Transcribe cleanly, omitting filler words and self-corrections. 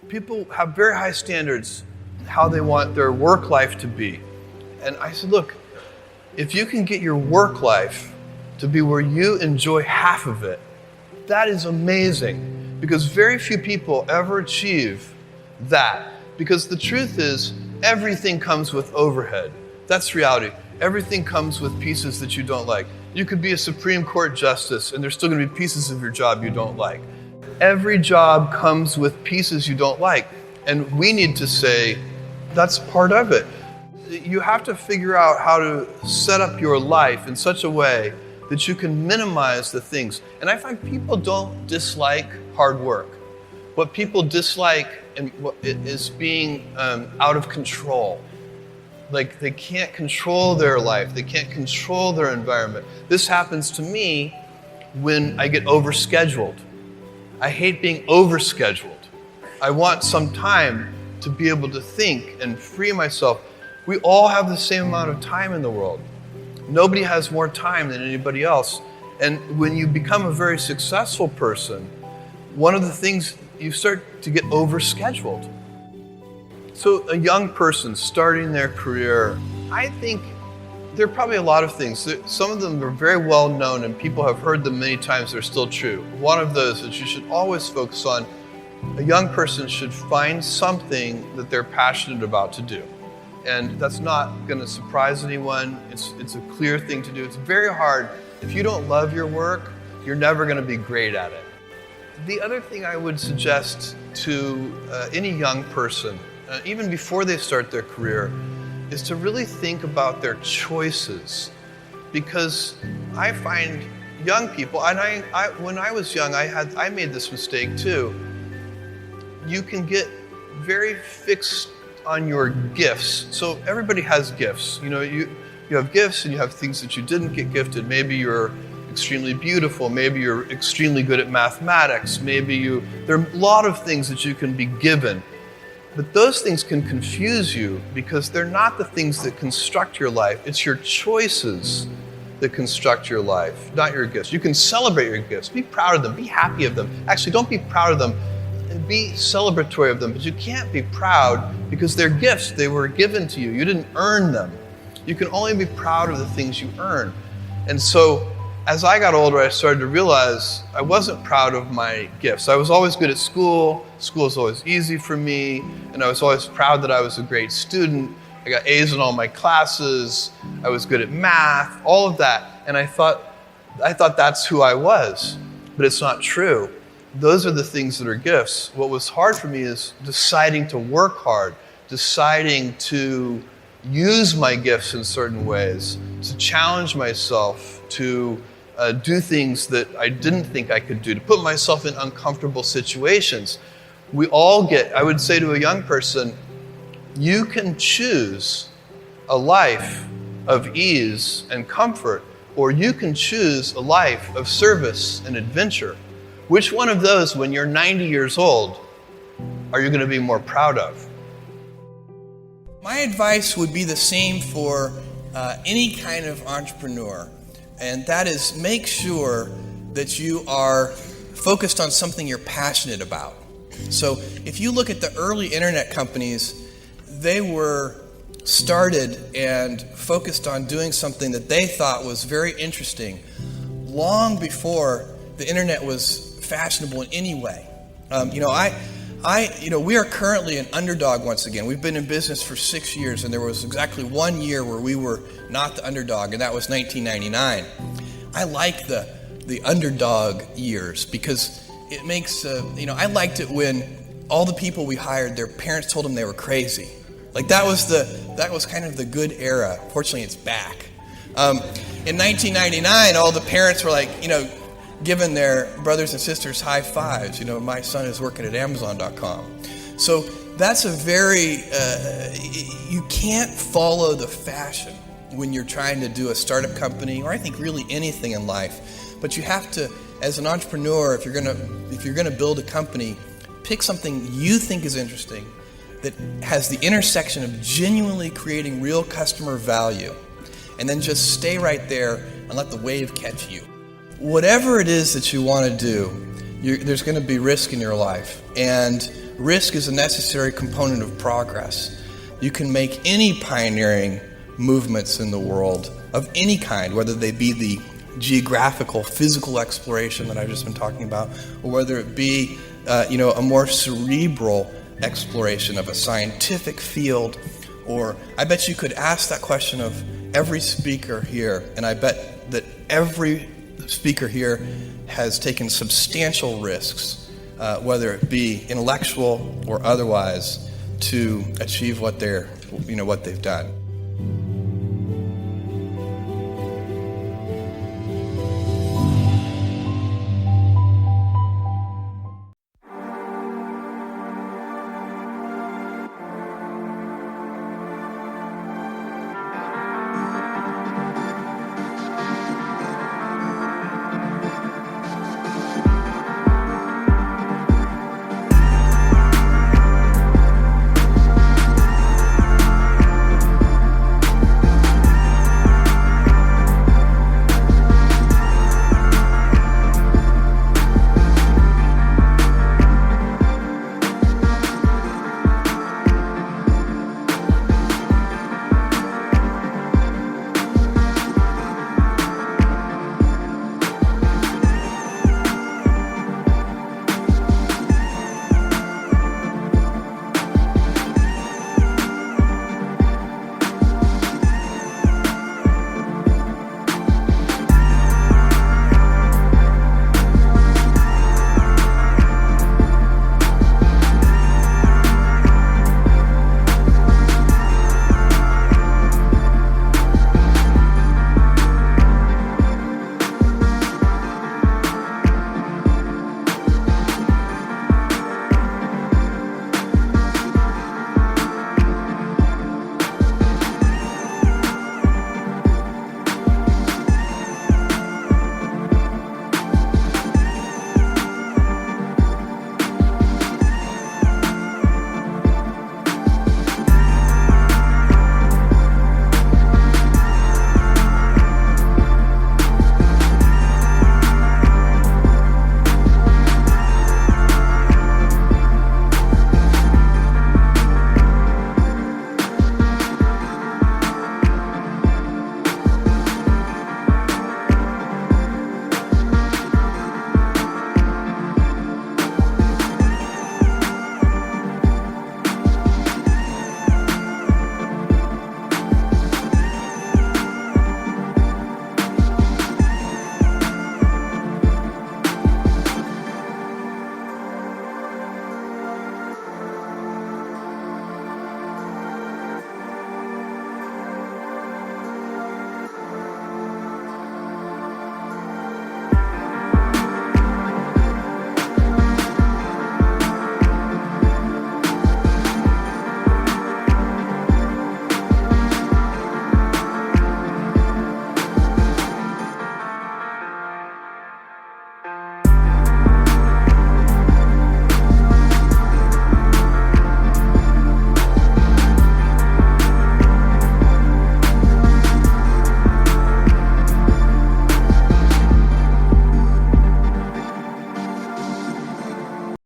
People have very high standards how they want their work life to be. And I said, look, if you can get your work life to be where you enjoy half of it, that is amazing, because very few people ever achieve that. Because the truth is, everything comes with overhead. That's reality. Everything comes with pieces that you don't like. You could be a Supreme Court justice and there's still going to be pieces of your job you don't like. Every job comes with pieces you don't like. And we need to say, that's part of it. You have to figure out how to set up your life in such a way that you can minimize the things. And I find people don't dislike hard work. What people dislike is being out of control. Like they can't control their life. They can't control their environment. This happens to me when I get overscheduled. I hate being overscheduled. I want some time to be able to think and free myself. We all have the same amount of time in the world. Nobody has more time than anybody else. And when you become a very successful person, one of the things, you start to get overscheduled. So a young person starting their career, I think there are probably a lot of things. Some of them are very well known and people have heard them many times. They're still true. One of those that you should always focus on, a young person should find something that they're passionate about to do. And that's not going to surprise anyone. It's a clear thing to do. It's very hard. If you don't love your work, you're never going to be great at it. The other thing I would suggest to any young person, even before they start their career, is to really think about their choices. Because I find young people, and when I was young, I made this mistake too. You can get very fixed on your gifts. So everybody has gifts. You know, you have gifts and you have things that you didn't get gifted. Maybe you're extremely beautiful. Maybe you're extremely good at mathematics. There are a lot of things that you can be given. But those things can confuse you because they're not the things that construct your life. It's your choices that construct your life, not your gifts. You can celebrate your gifts. Be proud of them. Be happy of them. Actually, don't be proud of them. Be celebratory of them. But you can't be proud because they're gifts. They were given to you. You didn't earn them. You can only be proud of the things you earn. And so as I got older, I started to realize I wasn't proud of my gifts. I was always good at school. School was always easy for me. And I was always proud that I was a great student. I got A's in all my classes. I was good at math, all of that. And I thought that's who I was. But it's not true. Those are the things that are gifts. What was hard for me is deciding to work hard, deciding to use my gifts in certain ways, to challenge myself, to do things that I didn't think I could do, to put myself in uncomfortable situations. We all I would say to a young person, you can choose a life of ease and comfort, or you can choose a life of service and adventure. Which one of those, when you're 90 years old, are you going to be more proud of? My advice would be the same for any kind of entrepreneur, and that is make sure that you are focused on something you're passionate about. So if you look at the early internet companies, they were started and focused on doing something that they thought was very interesting long before the internet was fashionable in any way. We are currently an underdog once again. We've been in business for 6 years, and there was exactly 1 year where we were not the underdog, and that was 1999. I like the underdog years because it makes, I liked it when all the people we hired, their parents told them they were crazy. Like that was kind of the good era. Fortunately, it's back. In 1999, all the parents were like, giving their brothers and sisters high fives. My son is working at Amazon.com. So that's a very, you can't follow the fashion when you're trying to do a startup company, or I think really anything in life. But you have to, as an entrepreneur, if you're gonna build a company, pick something you think is interesting that has the intersection of genuinely creating real customer value, and then just stay right there and let the wave catch you. Whatever it is that you want to do, there's going to be risk in your life. And risk is a necessary component of progress. You can make any pioneering movements in the world of any kind, whether they be the geographical, physical exploration that I've just been talking about, or whether it be a more cerebral exploration of a scientific field. Or I bet you could ask that question of every speaker here, and I bet that every speaker here has taken substantial risks, whether it be intellectual or otherwise, to achieve what they've done.